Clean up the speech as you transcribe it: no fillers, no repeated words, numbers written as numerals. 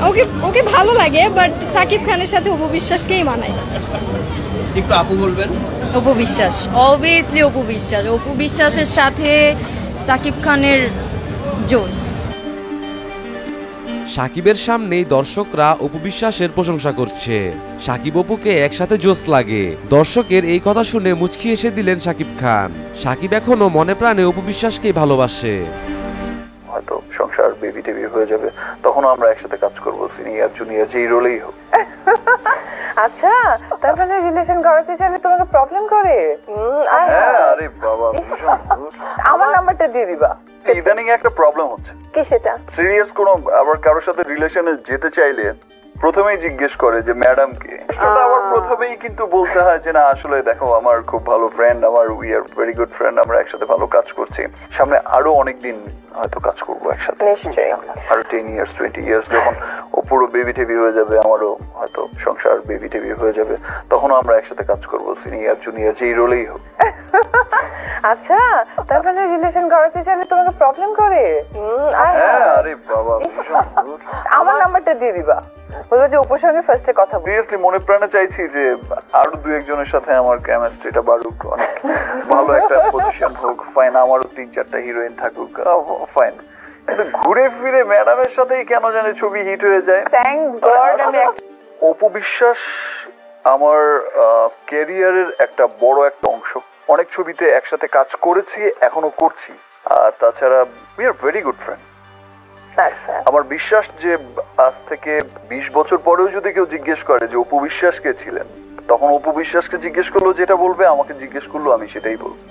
ওকে ওকে ভালো লাগে, বাট সাকিব খানের সাথে অপু বিশ্বাসকেই মানায়। একটু আপু বলবেন। অপু বিশ্বাস, অবভিয়াসলি অপু বিশ্বাস। অপু বিশ্বাসের সাথে সাকিব খানের জোস। সাকিবের সামনেই দর্শকরা অপু বিশ্বাসের প্রশংসা করছে। সাকিব অপুকে একসাথে জোস লাগে। দর্শকের এই কথা শুনে মুচকি এসে দিলেন সাকিব খান। সাকিব এখনো মনে প্রাণে অপু বিশ্বাসকেই ভালোবাসে। হয়তো সংসার বেবি টেবি হয়ে যাবে, তখনও আমরা একসাথে কাজ করবো, সিনিয়র জুনিয়র যেই রোলেই হোক। আচ্ছা, তার মানে রিলেশন করাতে চাইলে তোমাকে প্রবলেম করে? হ্যাঁ, আরে বাবা ভীষণ। আমার নাম্বারটা দিয়ে দিবা। ইদানিং একটা প্রবলেম হচ্ছে। কি সেটা? সিরিয়াস কোনো আবার কারোর সাথে রিলেশনে যেতে চাইলে প্রথমেই জিজ্ঞেস করে যে ম্যাডাম কে। সেটা আবার প্রথমেই কিন্তু বলতে হয় যে না আসলে দেখো আমার খুব ভালো ফ্রেন্ড, আমার we are very good friend, আমরা একসাথে ভালো কাজ করছি, সামনে আরো অনেকদিন হয়তো কাজ করবো একসাথে, নিশ্চয়ই আরো 10 years 20 years যখন ও পুরো বেবি টেবি হয়ে যাবে, আমারও হয়তো সংসার বেবি টেবি হয়ে যাবে, তখনও আমরা একসাথে কাজ করবো, সিনিয়র জুনিয়র যেই রোলেই হোক। আচ্ছা, তার মানে রিলেশন করাতে চাইলে তোমাকে প্রবলেম করে? হ্যাঁ, আরে বাবা ভীষণ। আমার নাম্বারটা দিয়ে দিবা, বলবো যে অপুর সঙ্গে ফার্স্টে কথা বল। সিরিয়াসলি মনে প্রাণে চাইছি যে আরো দু একজনের সাথে আমার কেমিস্ট্রিটা বাড়ুক, অনেক ভালো একটা পজিশন হোক, ফাইন, আমারও 3-4টা হিরোইন থাকুক, ফাইন। কিন্তু ঘুরে ফিরে ম্যাডামের সাথেই কেন জানে ছবি হিট হয়ে যায়। থ্যাংক গড আমি অপু বিশ্বাস আমার ক্যারিয়ারের একটা বড় একটা অংশ। অনেক ছবিতে একসাথে কাজ করেছি, এখনো করছি, আর তাছাড়া we are very good friend. আমার বিশ্বাস যে আজ থেকে 20 বছর পরেও যদি কেউ জিজ্ঞেস করে যে অপু বিশ্বাস কে ছিলেন, তখন অপু বিশ্বাসকে জিজ্ঞেস করলো যেটা বলবে, আমাকে জিজ্ঞেস করলো আমি সেটাই বলবো।